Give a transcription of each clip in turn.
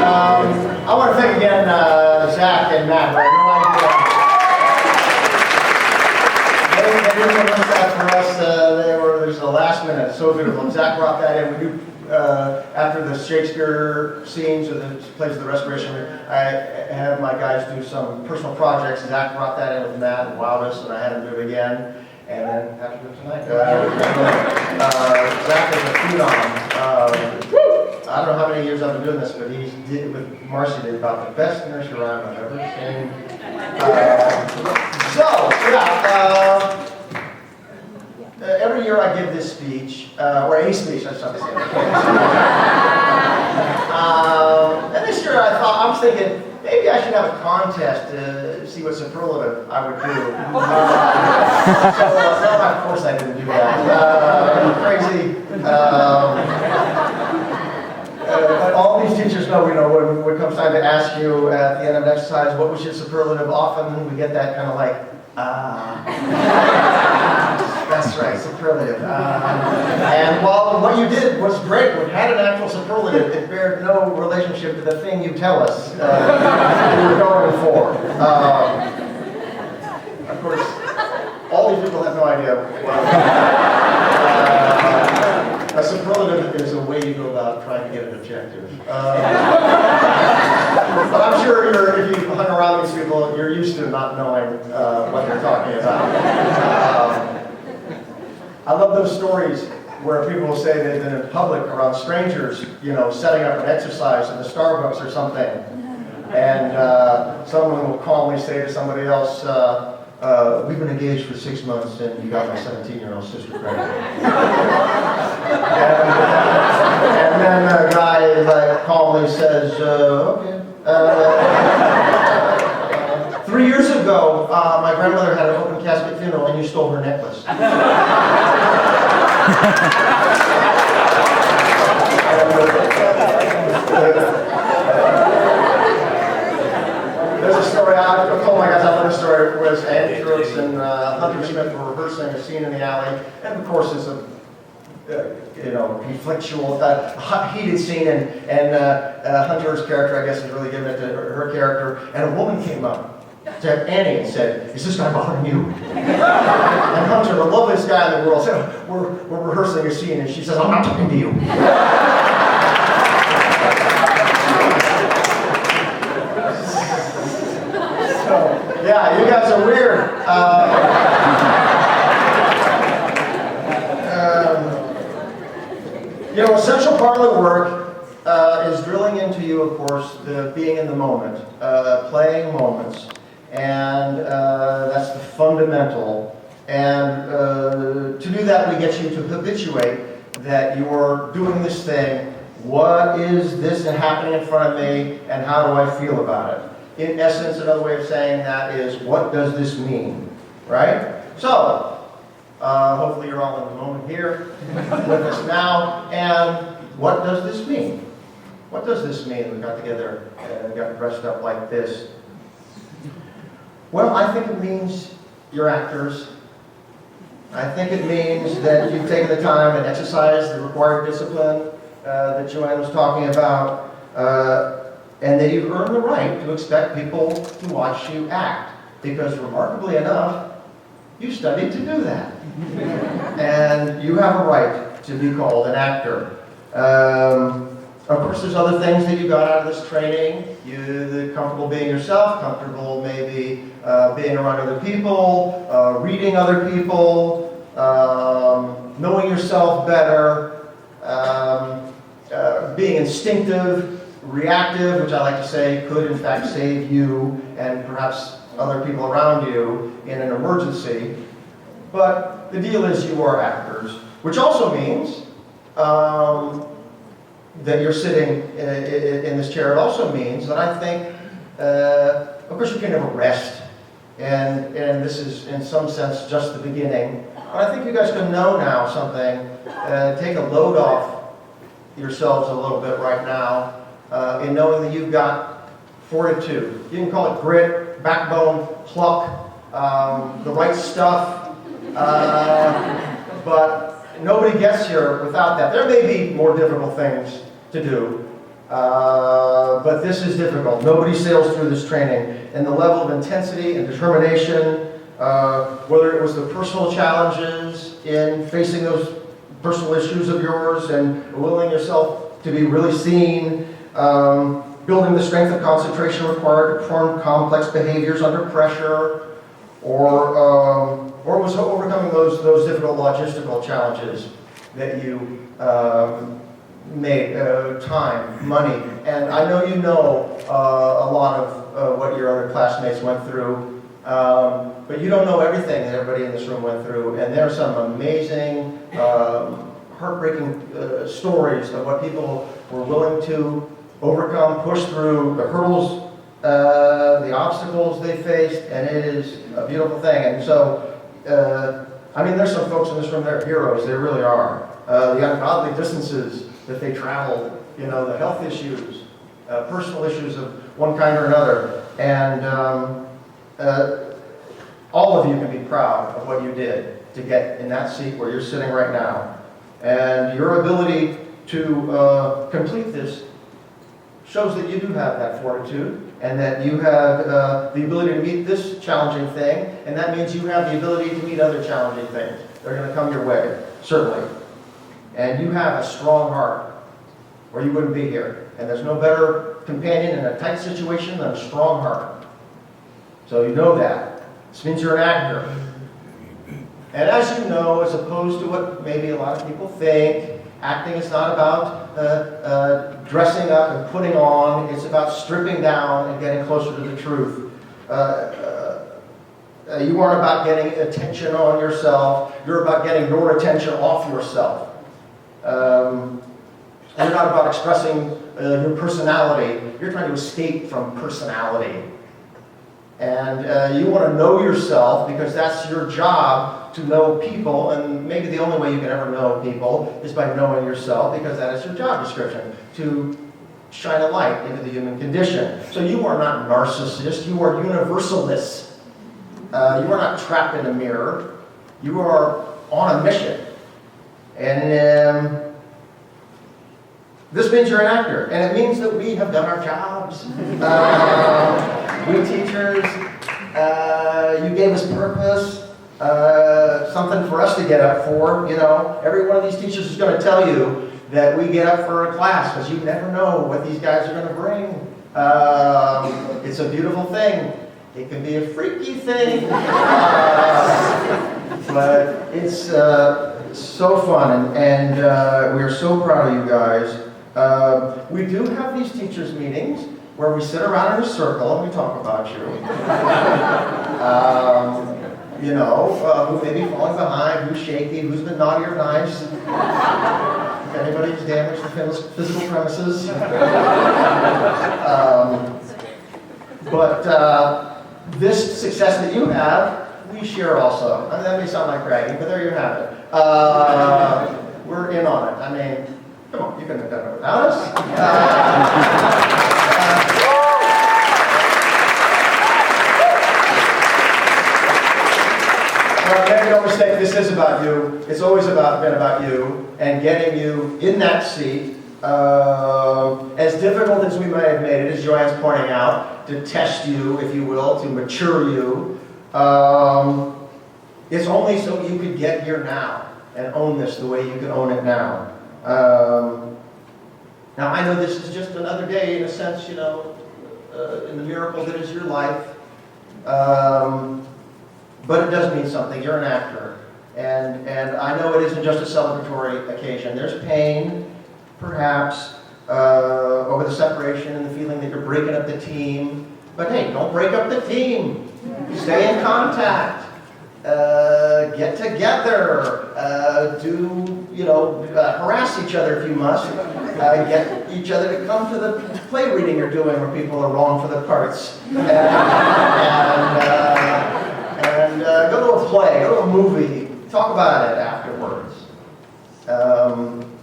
I want to thank again Zach and Matt. I had no idea. They didn't release that for us. There's the last minute. So beautiful. Zach brought that in. We do after the Shakespeare scenes or the plays of the Restoration. I have my guys do some personal projects. Zach brought that in with Matt and wowed us, and I had him do it again. And then have to do it tonight. Zach is a phenom. I don't know how many years I've been doing this, but he did with Marcy did about the best nursery rhyme I've ever seen. Every year I give this speech, or a speech, I should say. And this year I was thinking, maybe I should have a contest to see what superlative I would do. No, of course I didn't do that. Crazy. But all these teachers know, when it comes time to ask you at the end of an exercise, what was your superlative? Often we get that kind of like, that's right, superlative. And while what you did was great, we had an actual superlative, it bears no relationship to the thing you tell us you were going for. Of course, all these people have no idea. A superlative is a way you go about trying to get an objective. But I'm sure if you hung around these people, you're used to not knowing what they're talking about. I love those stories where people will say they've been in public around strangers, setting up an exercise in the Starbucks or something. And someone will calmly say to somebody else, we've been engaged for 6 months and you got my 17-year-old sister pregnant. And then a guy calmly says, okay. 3 years ago, my grandmother had an open casket funeral and you stole her necklace. There's a story, I told my guys, I love a story, where Andy Schwartz and Hunter Smith were rehearsing a scene in the alley, and of course it's a conflictual, heated scene, and Hunter's character, I guess, is really giving it to her character, and a woman came up to Annie and said, is this guy bothering you? And Hunter, the loveliest guy in the world, said, we're rehearsing a scene, and she says, I'm not talking to you. Yeah, you guys are weird. Essential part of the work is drilling into you, of course, the being in the moment, playing moments, and that's the fundamental. And to do that, we get you to habituate that you're doing this thing. What is this happening in front of me, and how do I feel about it? In essence, another way of saying that is, what does this mean, right? So, hopefully you're all in the moment here with us now, and what does this mean? What does this mean? We got together and got dressed up like this. Well, I think it means you're actors. I think it means that you've taken the time and exercised the required discipline that Joanne was talking about. And that you've earned the right to expect people to watch you act. Because remarkably enough, you studied to do that. And you have a right to be called an actor. Of course, there's other things that you got out of this training. You're comfortable being yourself, comfortable maybe being around other people, reading other people, knowing yourself better, being instinctive, reactive, which I like to say could in fact save you and perhaps other people around you in an emergency. But the deal is you are actors, which also means that you're sitting in this chair. It also means that I think, of course you can never rest, and this is in some sense just the beginning. But I think you guys can know now something, take a load off yourselves a little bit right now, in knowing that you've got fortitude. You can call it grit, backbone, pluck, the right stuff, but nobody gets here without that. There may be more difficult things to do, But this is difficult. Nobody sails through this training. And the level of intensity and determination, whether it was the personal challenges in facing those personal issues of yours and willing yourself to be really seen, building the strength of concentration required to perform complex behaviors under pressure, or was overcoming those difficult logistical challenges that you made, time, money. And I know you know a lot of what your other classmates went through, but you don't know everything that everybody in this room went through. And there are some amazing, heartbreaking stories of what people were willing to overcome, push through, the hurdles, the obstacles they faced, and it is a beautiful thing. And so, I mean, there's some folks in this room that are heroes, they really are. The ungodly distances that they traveled, you know, the health issues, personal issues of one kind or another. And all of you can be proud of what you did to get in that seat where you're sitting right now. And your ability to complete this shows that you do have that fortitude, and that you have the ability to meet this challenging thing, and that means you have the ability to meet other challenging things. They're going to come your way, certainly. And you have a strong heart, or you wouldn't be here. And there's no better companion in a tight situation than a strong heart. So you know that. This means you're an actor. And as you know, as opposed to what maybe a lot of people think, acting is not about dressing up and putting on. It's about stripping down and getting closer to the truth. You aren't about getting attention on yourself. You're about getting your attention off yourself. And you're not about expressing your personality. You're trying to escape from personality. And you want to know yourself, because that's your job, to know people. And maybe the only way you can ever know people is by knowing yourself, because that is your job description, to shine a light into the human condition. So you are not narcissists, you are universalists. You are not trapped in a mirror. You are on a mission. And this means you're an actor, and it means that we have done our jobs. We teachers, you gave us purpose, something for us to get up for. You know, every one of these teachers is going to tell you that we get up for a class, because you never know what these guys are going to bring. It's a beautiful thing. It can be a freaky thing, but it's so fun, and we are so proud of you guys. We do have these teachers' meetings where we sit around in a circle and we talk about you. You know, who may be falling behind, who's shaky, who's been naughty or nice. If anybody's damaged the physical premises. But this success that you have, we share also. I mean, that may sound like bragging, but there you have it. We're in on it. I mean, come on, you couldn't have done it without us. Make no mistake, this is about you. It's always been about you and getting you in that seat. As difficult as we may have made it, as Joanne's pointing out, to test you, if you will, to mature you, it's only so you could get here now and own this the way you can own it now. Now, I know this is just another day, in a sense, you know, in the miracle that is your life. But it does mean something. You're an actor. And I know it isn't just a celebratory occasion. There's pain, perhaps, over the separation and the feeling that you're breaking up the team. But hey, don't break up the team. Stay in contact. Get together. Harass each other if you must. Get each other to come to the play reading you're doing where people are wrong for the parts. And go to a play, go to a movie, talk about it afterwards.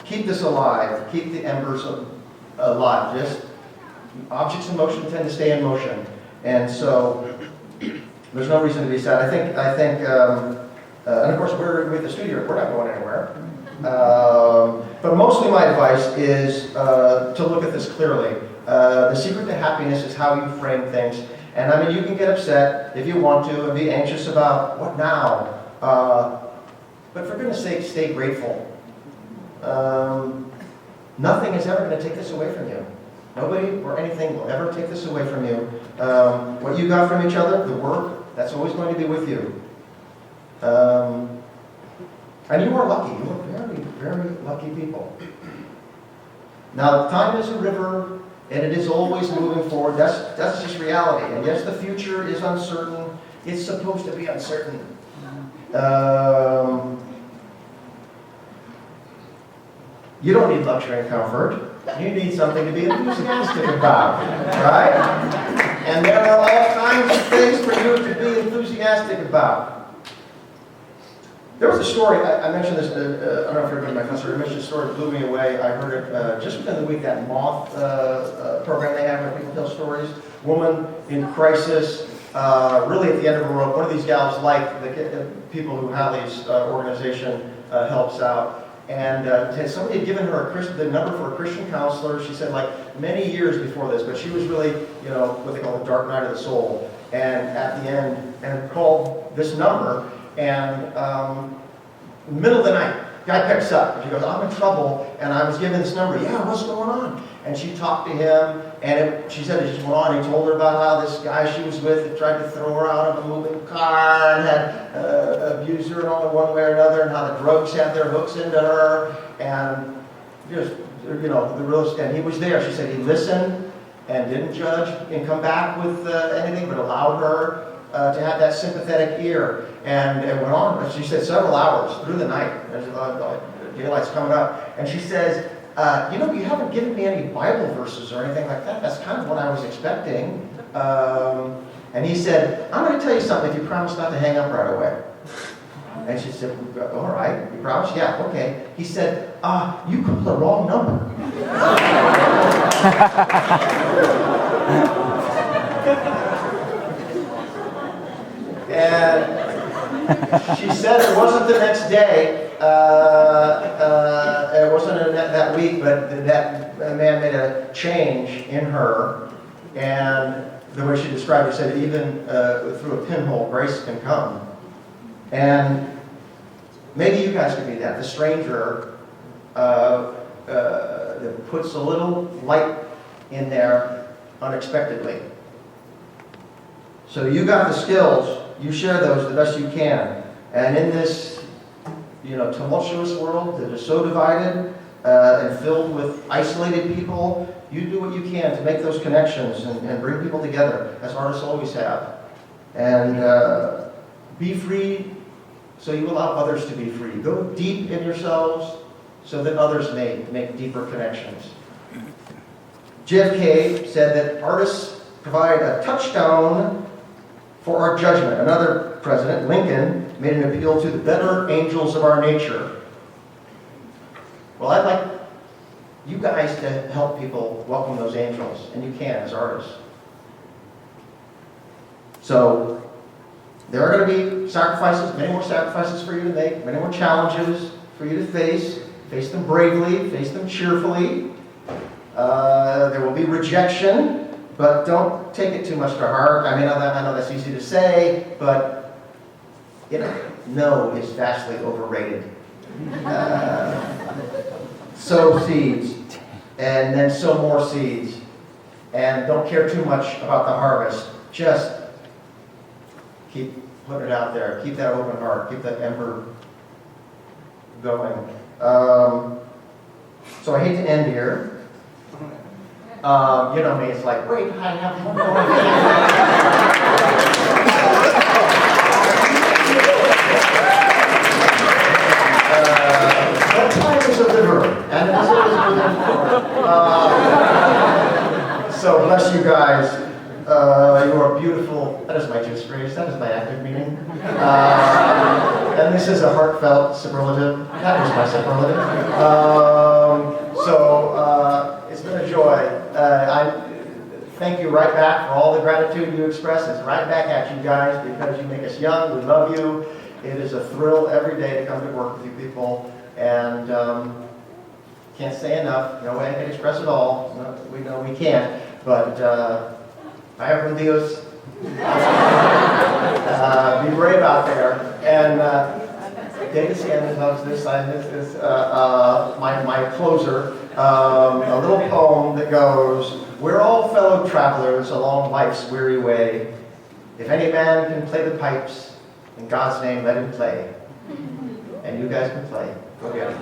Keep this alive, keep the embers alive. Just objects in motion tend to stay in motion, and so there's no reason to be sad. I think, and of course we're with the studio. We're not going anywhere. But mostly my advice is to look at this clearly. The secret to happiness is how you frame things. And I mean, you can get upset if you want to and be anxious about what now. But for goodness sake, stay grateful. Nothing is ever going to take this away from you. Nobody or anything will ever take this away from you. What you got from each other, the work, that's always going to be with you. And you are lucky. You are very, very lucky people. Now, time is a river, and it is always moving forward. That's just reality. And yes, the future is uncertain. It's supposed to be uncertain. You don't need luxury and comfort. You need something to be enthusiastic about, right? And there are all kinds of things for you to be enthusiastic about. There was a story, I mentioned this, I don't know if you're my professor, I mentioned a story that blew me away. I heard it just within the week, that Moth program they have where people tell stories. Woman in crisis, really at the end of her rope. One of these gals, like the people who Hallie's organization helps out. And somebody had given her the number for a Christian counselor. She said, like, many years before this, but she was really, what they call the dark night of the soul. And at the end, and called this number, and in the middle of the night, guy picks up, and she goes, I'm in trouble, and I was given this number. Yeah, what's going on? And she talked to him, and she said it just went on. He told her about how this guy she was with had tried to throw her out of a moving car and had abused her in only one way or another, and how the drugs had their hooks into her, and just, the real, and he was there. She said he listened and didn't judge and come back with anything, but allowed her to have that sympathetic ear. And it went on, she said, several hours through the night. Daylight's coming up. And she says, you haven't given me any Bible verses or anything like that. That's kind of what I was expecting. And he said, I'm going to tell you something if you promise not to hang up right away. And she said, all right, you promise? Yeah, okay. He said, you called the wrong number. And she said it wasn't the next day, it wasn't that week, but that man made a change in her. And the way she described it, said even through a pinhole, grace can come. And maybe you guys could be that, the stranger that puts a little light in there unexpectedly. So you got the skills. You share those the best you can. And in this, tumultuous world that is so divided and filled with isolated people, you do what you can to make those connections and bring people together, as artists always have. And be free so you allow others to be free. Go deep in yourselves so that others may make deeper connections. JFK said that artists provide a touchstone for our judgment. Another president, Lincoln, made an appeal to the better angels of our nature. Well, I'd like you guys to help people welcome those angels, and you can as artists. So, there are going to be sacrifices, many more sacrifices for you to make, many more challenges for you to face. Face them bravely, face them cheerfully. There will be rejection. But don't take it too much to heart. I know that's easy to say, but no is vastly overrated. Sow seeds, and then sow more seeds. And don't care too much about the harvest. Just keep putting it out there. Keep that open heart. Keep that ember going. So I hate to end here. You know me, it's like, wait, I have one more thing. But time is a river, and it is moving forward. So bless you guys. You are beautiful. That is my juice phrase. That is my active meaning. And this is a heartfelt superlative. That was my superlative. It's been a joy. I thank you right back for all the gratitude you express. It's right back at you guys because you make us young. We love you. It is a thrill every day to come to work with you people. And Can't say enough. No way I can express it all. No, we know we can't. But vaya con Dios. Be brave out there. And David Sanders loves this. This is my closer. A little poem that goes, "We're all fellow travelers along life's weary way. If any man can play the pipes, in God's name let him play." And you guys can play. Go get it.